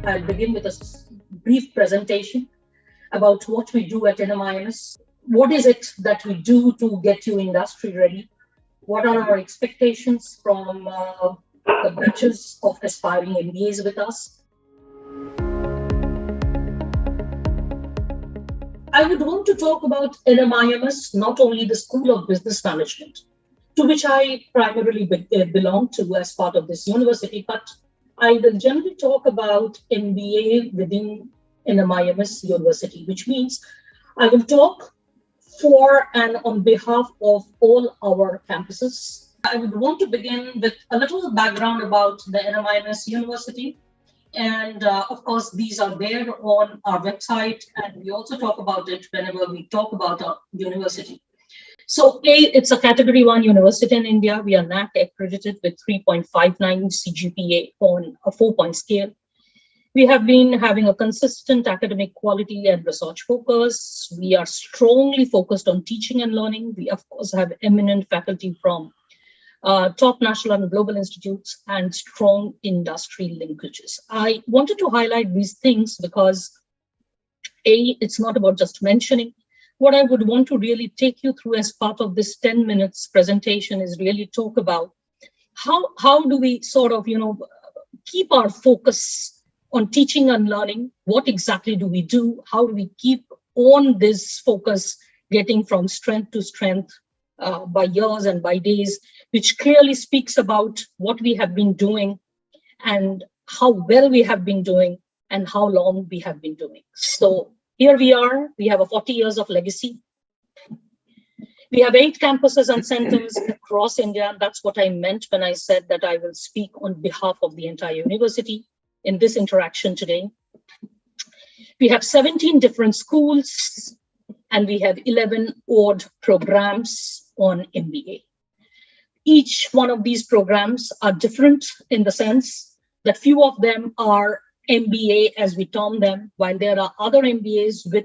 I'll begin with a brief presentation about what we do at NMIMS. What is it that we do to get you industry ready? What are our expectations from the batches of aspiring MBAs with us? I would want to talk about NMIMS, not only the School of Business Management, to which I primarily belong to as part of this university, but I will generally talk about MBA within NMIMS University, which means I will talk for and on behalf of all our campuses. I would want to begin with a little background about the NMIMS University. And of course, these are there on our website, and we also talk about it whenever we talk about our university. So it's a Category 1 university in India. We are NAC accredited with 3.59 CGPA on a 4-point scale. We have been having a consistent academic quality and research focus. We are strongly focused on teaching and learning. We, of course, have eminent faculty from top national and global institutes and strong industry linkages. I wanted to highlight these things because it's not about just mentioning. What I would want to really take you through as part of this 10 minutes presentation is really talk about how do we sort of, keep our focus on teaching and learning? What exactly do we do? How do we keep on this focus, getting from strength to strength by years and by days, which clearly speaks about what we have been doing and how well we have been doing and how long we have been doing. So here we are, we have a 40 years of legacy. We have 8 campuses and centers across India. That's what I meant when I said that I will speak on behalf of the entire university in this interaction today. We have 17 different schools and we have 11 odd programs on MBA. Each one of these programs are different in the sense that few of them are MBA as we term them, while there are other MBAs with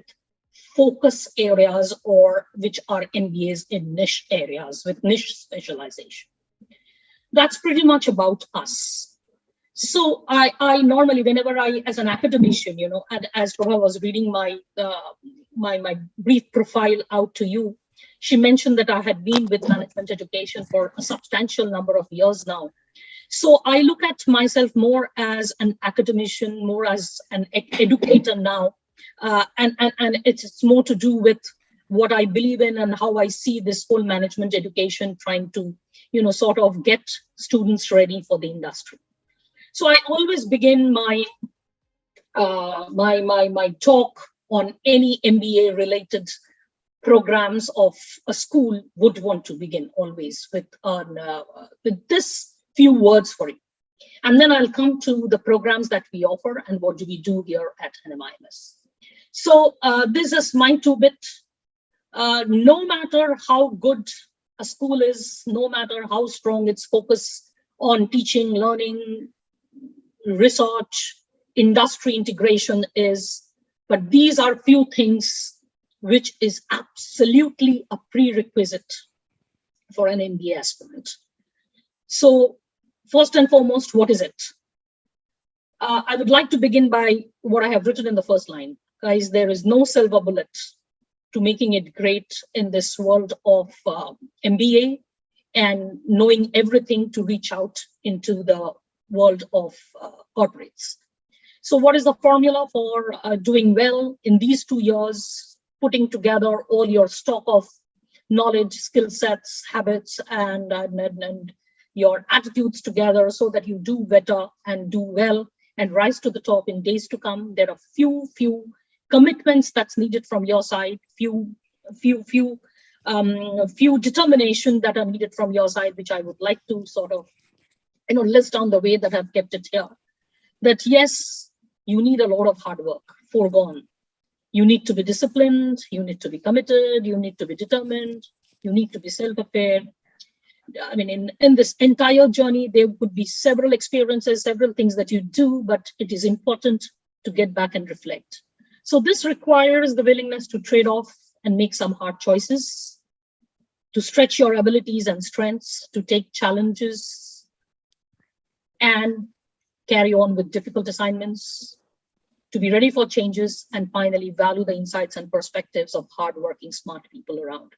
focus areas or which are MBAs in niche areas with niche specialization. That's pretty much about us. So I normally, whenever I, as an academician, and as Prabha was reading my brief profile out to you, she mentioned that I had been with management education for a substantial number of years now. So I look at myself more as an academician, more as an educator now, and it's more to do with what I believe in and how I see this whole management education trying to, sort of get students ready for the industry. So I always begin my my talk on any MBA related programs of a school would want to begin always with this few words for you. And then I'll come to the programs that we offer and what do we do here at NMIMS. So this is my 2-bit. No matter how good a school is, no matter how strong its focus on teaching, learning, research, industry integration is, but these are few things which is absolutely a prerequisite for an MBA aspirant. So first and foremost, what is it? I would like to begin by what I have written in the first line. Guys, there is no silver bullet to making it great in this world of MBA and knowing everything to reach out into the world of corporates. So what is the formula for doing well in these 2 years, putting together all your stock of knowledge, skill sets, habits, and your attitudes together so that you do better and do well and rise to the top in days to come? There are few commitments that's needed from your side, few determination that are needed from your side, which I would like to sort of list down the way that I've kept it here. That yes, you need a lot of hard work, foregone. You need to be disciplined, you need to be committed, you need to be determined, you need to be self-prepared. I mean, in this entire journey, there could be several experiences, several things that you do, but it is important to get back and reflect. So this requires the willingness to trade off and make some hard choices, to stretch your abilities and strengths, to take challenges and carry on with difficult assignments, to be ready for changes, and finally value the insights and perspectives of hardworking, smart people around.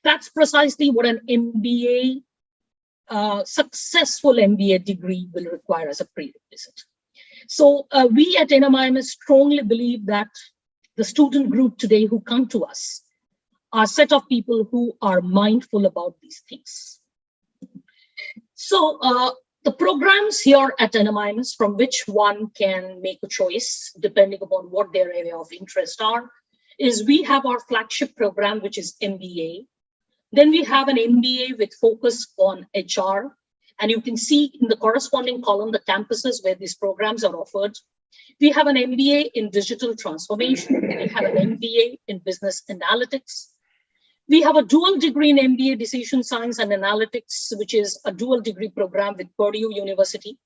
That's precisely what an MBA, successful MBA degree will require as a prerequisite. So we at NMIMS strongly believe that the student group today who come to us are a set of people who are mindful about these things. So the programs here at NMIMS, from which one can make a choice depending upon what their area of interest are, is we have our flagship program, which is MBA. Then we have an MBA with focus on HR. And you can see in the corresponding column the campuses where these programs are offered. We have an MBA in digital transformation. We have an MBA in business analytics. We have a dual degree in MBA decision science and analytics, which is a dual degree program with Purdue University.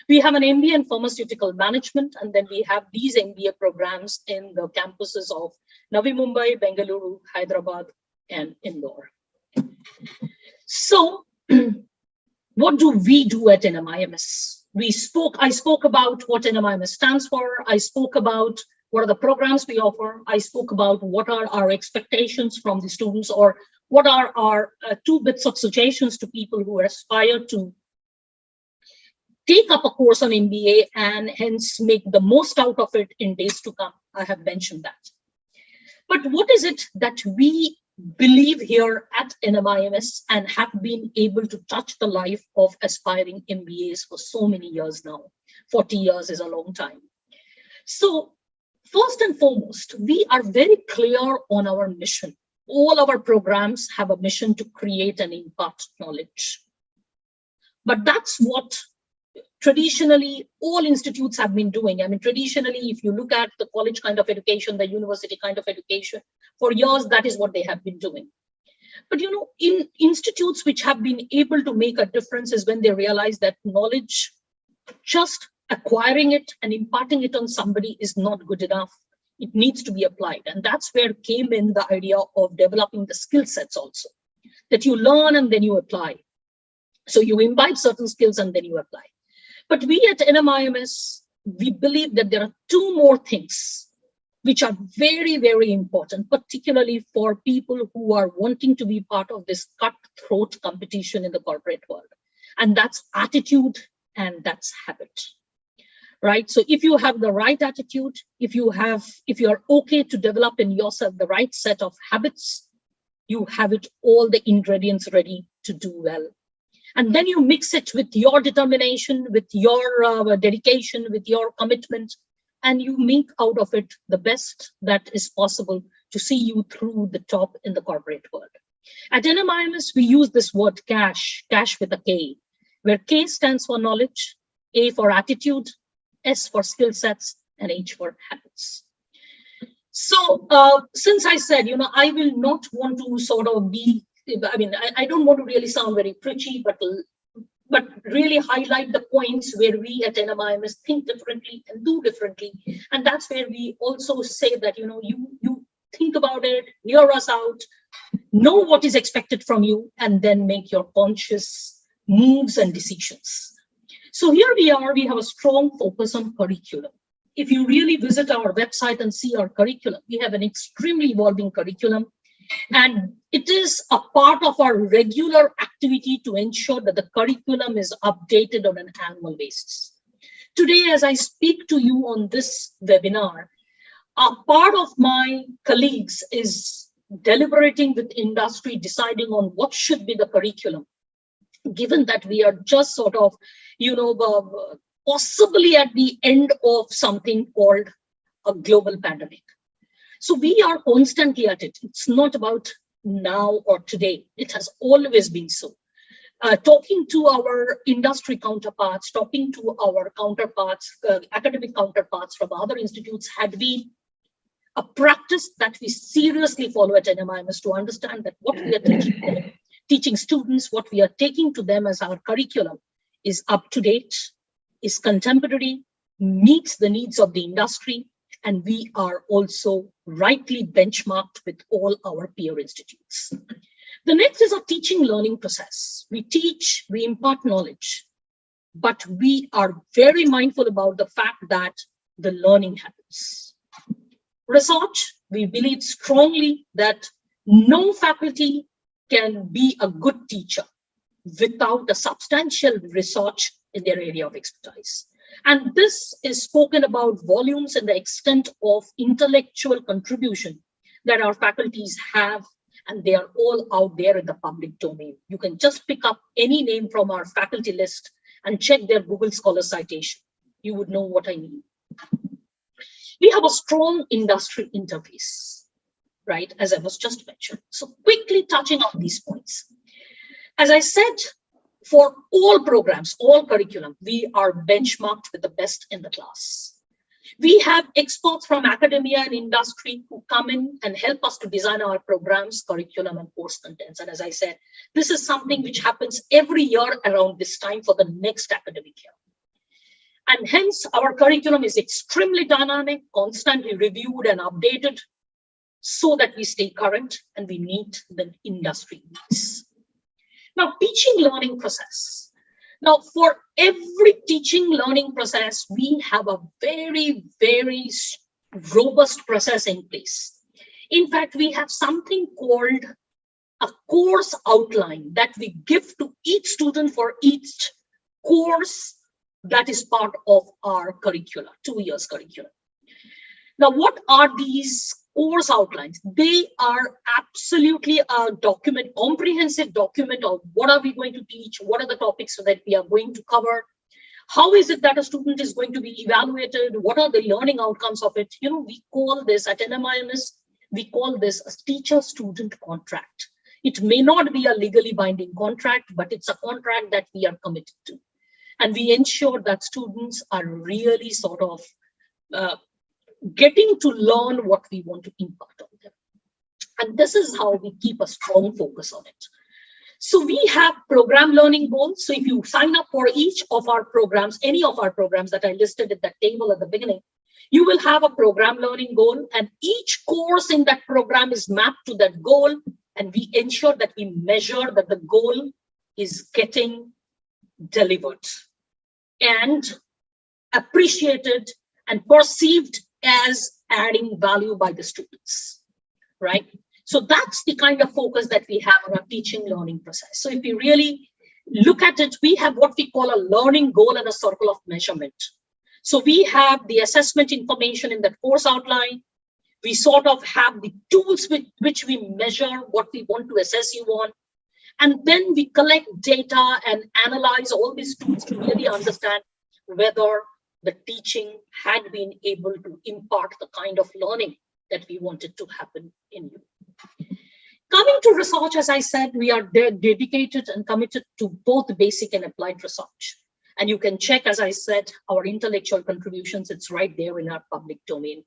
We have an MBA in pharmaceutical management, and then we have these MBA programs in the campuses of Navi Mumbai, Bengaluru, Hyderabad, and Indore. So, what do we do at NMIMS? I spoke about what NMIMS stands for. I spoke about what are the programs we offer. I spoke about what are our expectations from the students, or what are our 2 bits of suggestions to people who aspire to take up a course on MBA and hence make the most out of it in days to come. I have mentioned that. But what is it that we believe here at NMIMS and have been able to touch the life of aspiring MBAs for so many years now? 40 years is a long time. So first and foremost, we are very clear on our mission. All our programs have a mission to create and impart knowledge. But that's what traditionally all institutes have been doing. I mean, traditionally, if you look at the college kind of education, the university kind of education, for years, that is what they have been doing. But, you know, in institutes which have been able to make a difference is when they realize that knowledge, just acquiring it and imparting it on somebody is not good enough. It needs to be applied. And that's where came in the idea of developing the skill sets also, that you learn and then you apply. So you imbibe certain skills and then you apply. But we at NMIMS, we believe that there are 2 more things which are very, very important, particularly for people who are wanting to be part of this cutthroat competition in the corporate world. And that's attitude and that's habit, right? So if you have the right attitude, if you're okay to develop in yourself the right set of habits, you have all the ingredients ready to do well. And then you mix it with your determination, with your dedication, with your commitment, and you make out of it the best that is possible to see you through the top in the corporate world. At NMIMS, we use this word cash with a K, where K stands for knowledge, A for attitude, S for skill sets, and H for habits. So since I said, you know, I will not want to sort of I don't want to really sound very preachy, but really highlight the points where we at NMIMS think differently and do differently. And that's where we also say that, you know, you think about it, hear us out, know what is expected from you, and then make your conscious moves and decisions. So here we have a strong focus on curriculum. If you really visit our website and see our curriculum, we have an extremely evolving curriculum. And it is a part of our regular activity to ensure that the curriculum is updated on an annual basis. Today, as I speak to you on this webinar, a part of my colleagues is deliberating with industry, deciding on what should be the curriculum, given that we are just sort of, you know, possibly at the end of something called a global pandemic. So we are constantly at it. It's not about now or today. It has always been so. Talking to our industry counterparts, talking to our counterparts, academic counterparts from other institutes had been a practice that we seriously follow at NMIMS to understand that what we are teaching students, what we are taking to them as our curriculum is up to date, is contemporary, meets the needs of the industry, and we are also rightly benchmarked with all our peer institutes. The next is a teaching learning process. We teach, we impart knowledge, but we are very mindful about the fact that the learning habits. Research, we believe strongly that no faculty can be a good teacher without a substantial research in their area of expertise. And this is spoken about volumes and the extent of intellectual contribution that our faculties have, and they are all out there in the public domain. You can just pick up any name from our faculty list and check their Google Scholar citation. You would know what I mean. We have a strong industry interface, right, as I was just mentioned. So quickly touching on these points. As I said, for all programs, all curriculum, we are benchmarked with the best in the class. We have experts from academia and industry who come in and help us to design our programs, curriculum, and course contents. And as I said, this is something which happens every year around this time for the next academic year. And hence, our curriculum is extremely dynamic, constantly reviewed and updated so that we stay current and we meet the industry needs. Now, teaching learning process. Now, for every teaching learning process, we have a very, very robust process in place. In fact, we have something called a course outline that we give to each student for each course that is part of our curricula, 2 years curriculum. Now, what are these course outlines? They are absolutely a document, comprehensive document of what are we going to teach, what are the topics that we are going to cover, how is it that a student is going to be evaluated, what are the learning outcomes of it. You know, we call this at NMIMS, we call this a teacher-student contract. It may not be a legally binding contract, but it's a contract that we are committed to. And we ensure that students are really sort of getting to learn what we want to impart on them. And this is how we keep a strong focus on it. So we have program learning goals. So if you sign up for each of our programs, any of our programs that I listed at that table at the beginning, you will have a program learning goal, and each course in that program is mapped to that goal. And we ensure that we measure that the goal is getting delivered and appreciated and perceived as adding value by the students, right? So that's the kind of focus that we have on our teaching learning process. So if you really look at it, we have what we call a learning goal and a circle of measurement. So we have the assessment information in that course outline. We sort of have the tools with which we measure what we want to assess you on. And then we collect data and analyze all these tools to really understand whether the teaching had been able to impart the kind of learning that we wanted to happen in you. Coming to research, as I said, we are dedicated and committed to both basic and applied research. And you can check, as I said, our intellectual contributions. It's right there in our public domain.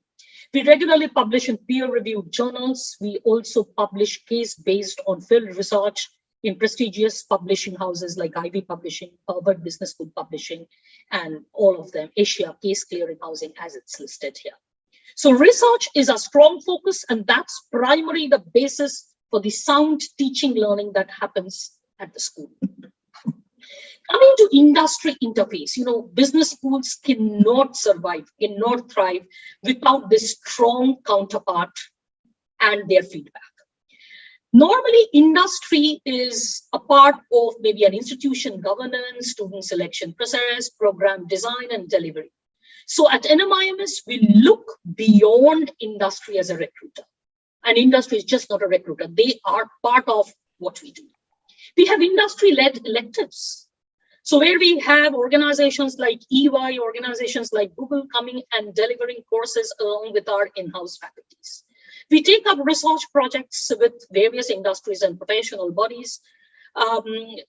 We regularly publish in peer-reviewed journals. We also publish case-based on field research in prestigious publishing houses like Ivy Publishing, Harvard Business School Publishing, and all of them, Asia Case Clearing Housing, as it's listed here. So research is a strong focus, and that's primarily the basis for the sound teaching learning that happens at the school. Coming to industry interface, you know, business schools cannot survive, cannot thrive without this strong counterpart and their feedback. Normally, industry is a part of maybe an institution governance, student selection process, program design, and delivery. So at NMIMS, we look beyond industry as a recruiter. And industry is just not a recruiter. They are part of what we do. We have industry-led electives. So where we have organizations like EY, organizations like Google coming and delivering courses along with our in-house faculties. We take up research projects with various industries and professional bodies.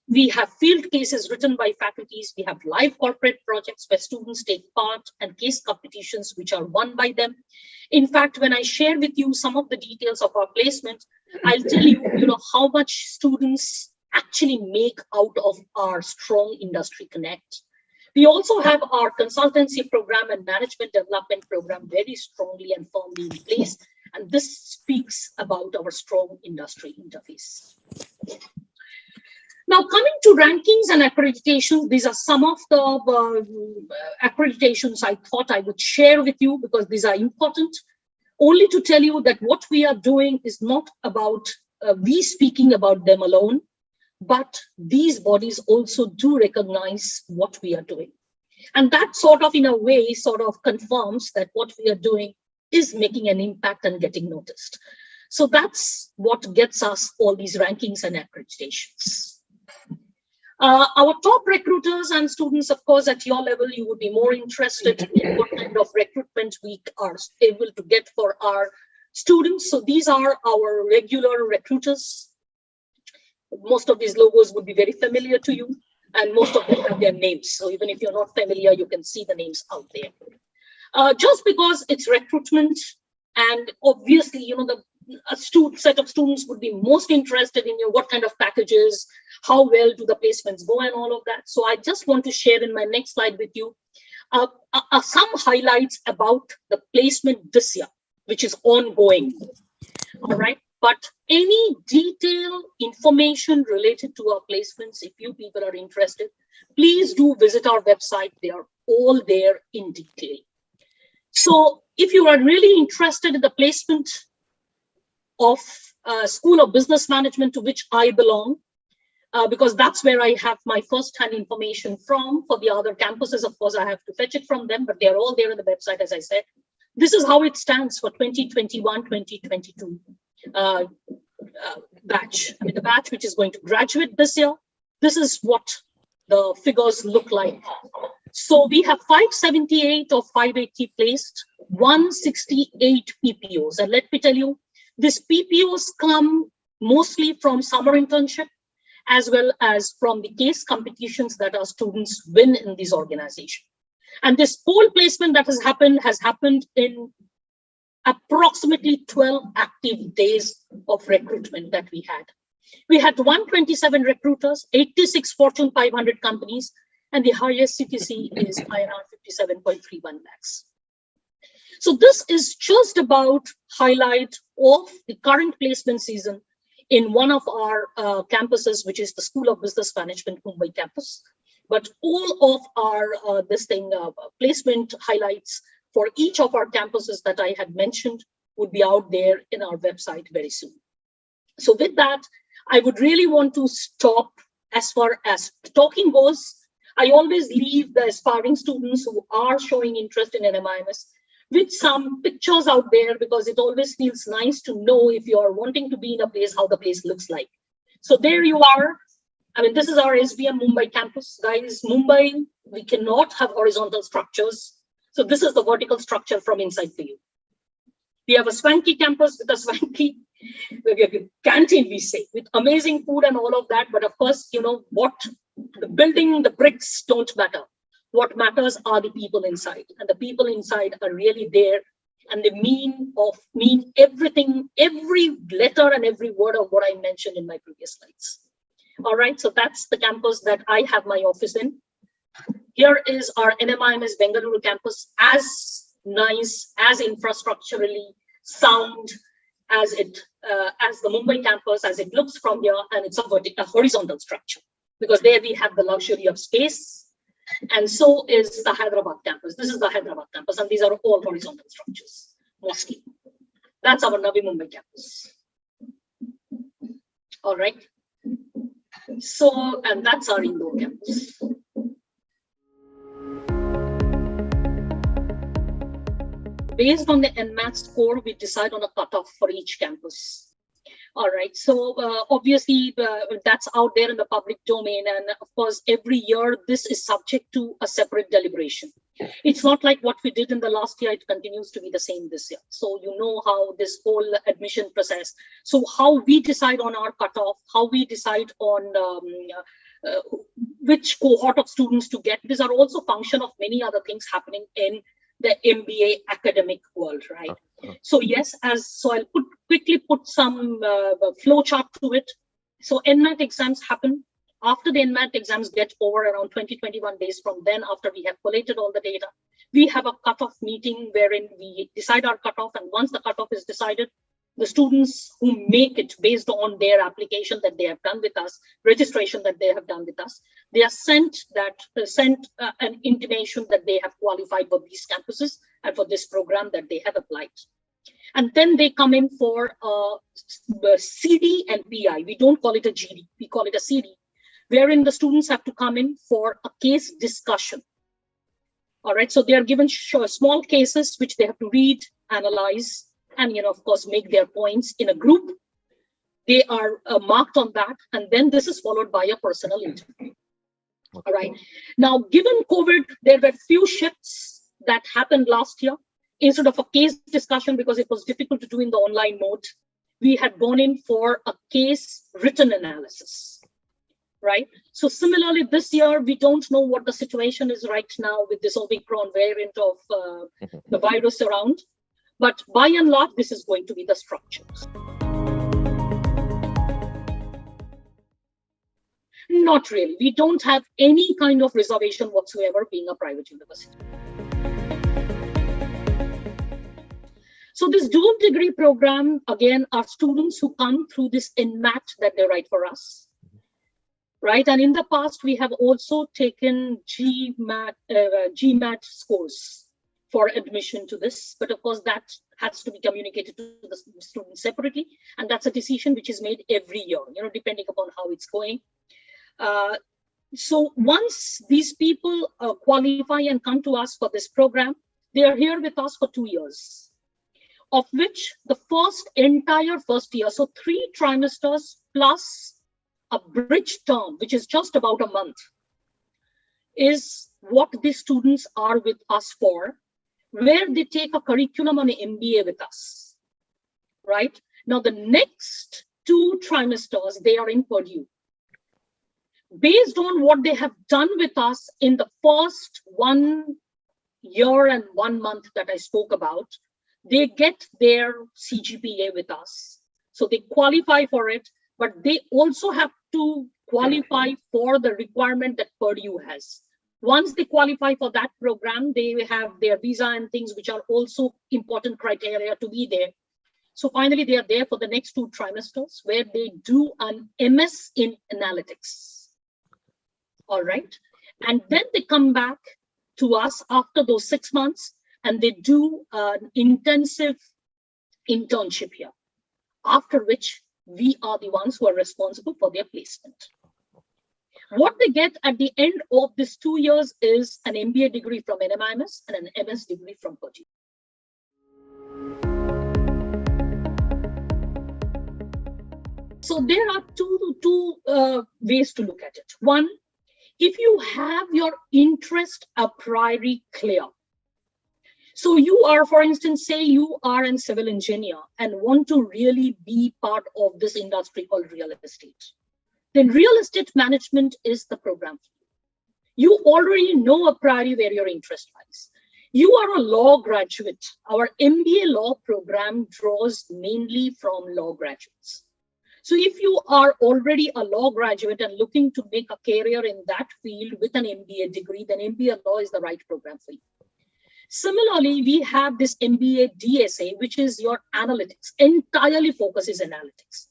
We have field cases written by faculties. We have live corporate projects where students take part and case competitions which are won by them. In fact, when I share with you some of the details of our placement, I'll tell you, how much students actually make out of our strong industry connect. We also have our consultancy program and management development program very strongly and firmly in place. And this speaks about our strong industry interface. Now, coming to rankings and accreditations, these are some of the accreditations I thought I would share with you because these are important. Only to tell you that what we are doing is not about we speaking about them alone, but these bodies also do recognize what we are doing. And that sort of, in a way, sort of confirms that what we are doing is making an impact and getting noticed. So that's what gets us all these rankings and accreditations. Our top recruiters and students, of course, at your level, you would be more interested in what kind of recruitment we are able to get for our students. So these are our regular recruiters. Most of these logos would be very familiar to you, and most of them have their names. So even if you're not familiar, you can see the names out there. Just because it's recruitment, and obviously, a set of students would be most interested in what kind of packages, how well do the placements go, and all of that. So I just want to share in my next slide with you some highlights about the placement this year, which is ongoing. All right. But any detailed information related to our placements, if you people are interested, please do visit our website. They are all there in detail. So if you are really interested in the placement of School of Business Management, to which I belong, because that's where I have my first-hand information from. For the other campuses, of course, I have to fetch it from them, but they're all there on the website, as I said. This is how it stands for 2021-2022 batch. I mean, the batch which is going to graduate this year. This is what the figures look like. So we have 578 of 580 placed, 168 PPOs. And let me tell you, these PPOs come mostly from summer internship, as well as from the case competitions that our students win in these organizations. And this pole placement that has happened in approximately 12 active days of recruitment that we had. We had 127 recruiters, 86 Fortune 500 companies, and the highest CTC is INR 57.31 lakhs. So this is just about highlight of the current placement season in one of our campuses, which is the School of Business Management, Mumbai campus. But all of our placement highlights for each of our campuses that I had mentioned would be out there in our website very soon. So with that, I would really want to stop as far as talking goes. I always leave the aspiring students who are showing interest in NMIMS with some pictures out there, because it always feels nice to know if you're wanting to be in a place, how the place looks like. So there you are. I mean, this is our SBM Mumbai campus. Guys, Mumbai, we cannot have horizontal structures. So this is the vertical structure from inside for you. We have a swanky campus with a swanky canteen, we say, with amazing food and all of that. But of course, what the building, the bricks don't matter. What matters are the people inside, and the people inside are really there, and they mean everything, every letter and every word of what I mentioned in my previous slides. All right, so that's the campus that I have my office in. Here is our NMIMS Bengaluru campus, as nice, as infrastructurally sound as the Mumbai campus, as it looks from here, and it's a horizontal structure, because there we have the luxury of space. And so is the Hyderabad campus. This is the Hyderabad campus, and these are all horizontal structures, mostly. That's our Navi Mumbai campus. All right. So, and that's our Indore campus. Based on the NMAT score, we decide on a cutoff for each campus. All right, so obviously that's out there in the public domain. And of course, every year, this is subject to a separate deliberation. It's not like what we did in the last year, it continues to be the same this year. So you know how this whole admission process, so how we decide on our cutoff, how we decide on which cohort of students to get, these are also function of many other things happening in the MBA academic world, right? So yes, I'll quickly put some flow chart to it. So NMAT exams happen. After the NMAT exams get over around 20-21 days from then, after we have collated all the data, we have a cutoff meeting wherein we decide our cutoff. And once the cutoff is decided, the students who make it based on their application that they have done with us, registration that they have done with us, they are sent an intimation that they have qualified for these campuses and for this program that they have applied. And then they come in for a CD and PI. We don't call it a GD, we call it a CD, wherein the students have to come in for a case discussion. All right, so they are given small cases which they have to read, analyze, and of course, make their points in a group. They are marked on that, and then this is followed by a personal interview. All right. Now, given COVID, there were few shifts that happened last year. Instead of a case discussion, because it was difficult to do in the online mode, we had gone in for a case written analysis. Right. So similarly, this year, we don't know what the situation is right now with this Omicron variant of the virus around. But by and large, this is going to be the structures. Not really. We don't have any kind of reservation whatsoever being a private university. So this dual degree program, again, are students who come through this NMAT that they write for us. Right. And in the past, we have also taken GMAT scores for admission to this. But of course, that has to be communicated to the students separately. And that's a decision which is made every year, depending upon how it's going. So once these people qualify and come to us for this program, they are here with us for 2 years, of which the entire first year, so 3 trimesters plus a bridge term, which is just about a month, is what the students are with us for, where they take a curriculum on an MBA with us, right? Now, the next 2 trimesters, they are in Purdue. Based on what they have done with us in the first 1 year and 1 month that I spoke about, they get their CGPA with us. So they qualify for it, but they also have to qualify for the requirement that Purdue has. Once they qualify for that program, they have their visa and things which are also important criteria to be there. So finally, they are there for the next 2 trimesters where they do an MS in analytics. All right. And then they come back to us after those 6 months and they do an intensive internship here, after which we are the ones who are responsible for their placement. What they get at the end of this 2 years is an MBA degree from NMIMS and an MS degree from Purdue. So there are two ways to look at it. One, if you have your interest a priori clear. So you are, for instance, say you are a civil engineer and want to really be part of this industry called real estate. Then real estate management is the program for you. You already know a priori where your interest lies. You are a law graduate. Our MBA law program draws mainly from law graduates. So if you are already a law graduate and looking to make a career in that field with an MBA degree, then MBA law is the right program for you. Similarly, we have this MBA DSA, which is your analytics, entirely focuses analytics.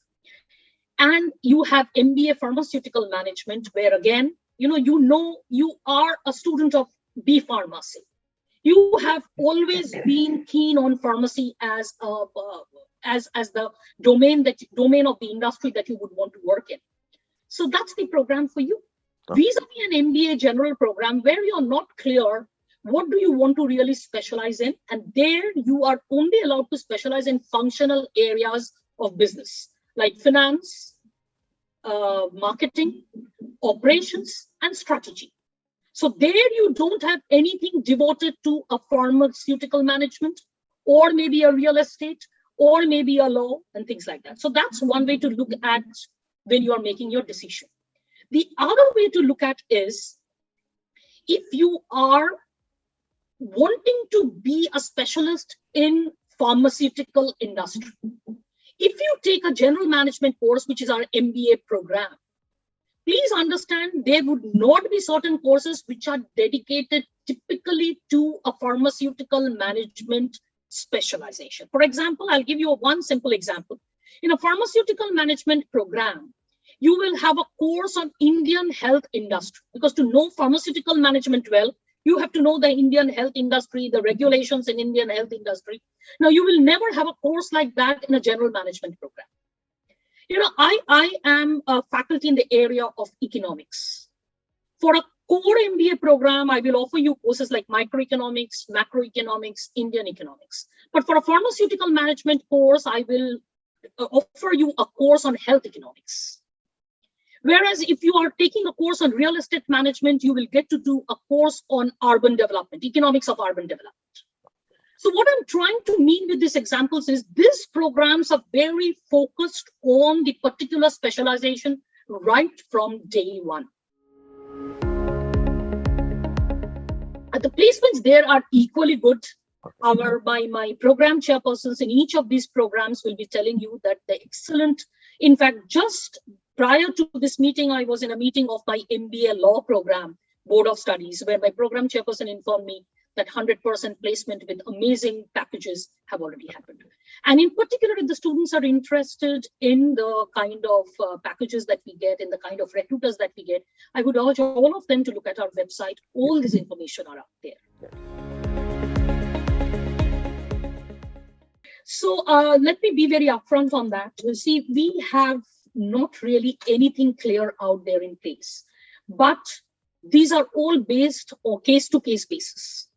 And you have Mba Pharmaceutical Management, where again, you are a student of B Pharmacy. You have always been keen on pharmacy as the domain of the industry that you would want to work in. So that's the program for you. Vis-a-vis an MBA general program where you're not clear what do you want to really specialize in, and there you are only allowed to specialize in functional areas of business like finance, marketing, operations, and strategy. So there you don't have anything devoted to a pharmaceutical management or maybe a real estate or maybe a law and things like that. So that's one way to look at when you are making your decision. The other way to look at is if you are wanting to be a specialist in pharmaceutical industry. If you take a general management course, which is our MBA program, please understand there would not be certain courses which are dedicated typically to a pharmaceutical management specialization. For example, I'll give you one simple example. In a pharmaceutical management program, you will have a course on Indian health industry, because to know pharmaceutical management well, you have to know the Indian health industry, the regulations in Indian health industry. Now, you will never have a course like that in a general management program. I am a faculty in the area of economics. For a core MBA program, I will offer you courses like microeconomics, macroeconomics, Indian economics. But for a pharmaceutical management course, I will offer you a course on health economics. Whereas if you are taking a course on real estate management, you will get to do a course on urban development, economics of urban development. So what I'm trying to mean with these examples is these programs are very focused on the particular specialization right from day one. The placements there are equally good. My program chairpersons in each of these programs will be telling you that the excellent, in fact, just prior to this meeting, I was in a meeting of my MBA law program, Board of Studies, where my program chairperson informed me that 100% placement with amazing packages have already happened. And in particular, if the students are interested in the kind of packages that we get, in the kind of recruiters that we get, I would urge all of them to look at our website. All this information are out there. So let me be very upfront on that. You see, we have not really anything clear out there in place, but these are all based on case-to-case basis.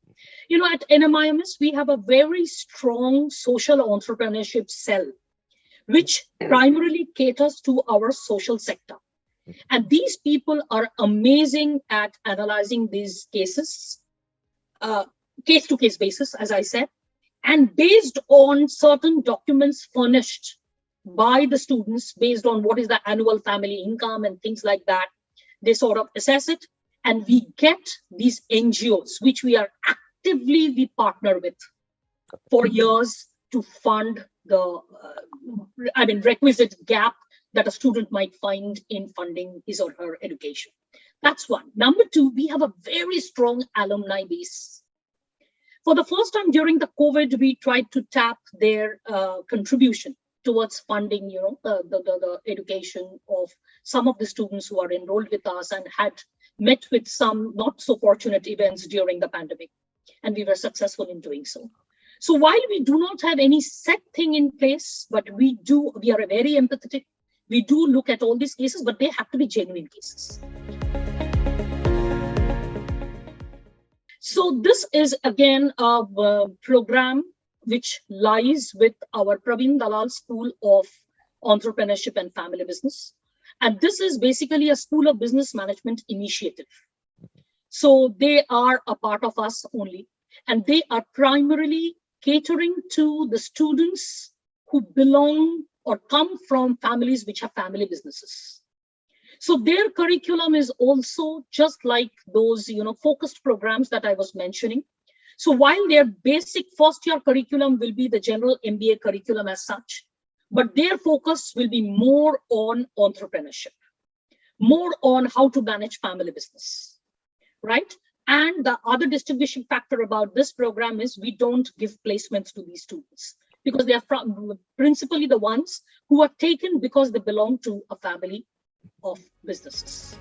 At NMIMS, we have a very strong social entrepreneurship cell, which primarily caters to our social sector. And these people are amazing at analyzing these cases, case-to-case basis, as I said, and based on certain documents furnished by the students, based on what is the annual family income and things like that, they sort of assess it. And we get these NGOs, which we partner with for years to fund the requisite gap that a student might find in funding his or her education. That's one. Number two, we have a very strong alumni base. For the first time during the COVID, we tried to tap their contribution towards funding, the education of some of the students who are enrolled with us and had met with some not so fortunate events during the pandemic. And we were successful in doing so. So while we do not have any set thing in place, but we are very empathetic. We do look at all these cases, but they have to be genuine cases. So this is again a program which lies with our Praveen Dalal School of Entrepreneurship and Family Business. And this is basically a School of Business Management initiative. So they are a part of us only, and they are primarily catering to the students who belong or come from families which have family businesses. So their curriculum is also just like those, focused programs that I was mentioning. So while their basic first-year curriculum will be the general MBA curriculum as such, but their focus will be more on entrepreneurship, more on how to manage family business, right? And the other distinguishing factor about this program is we don't give placements to these students because they are principally the ones who are taken because they belong to a family of businesses.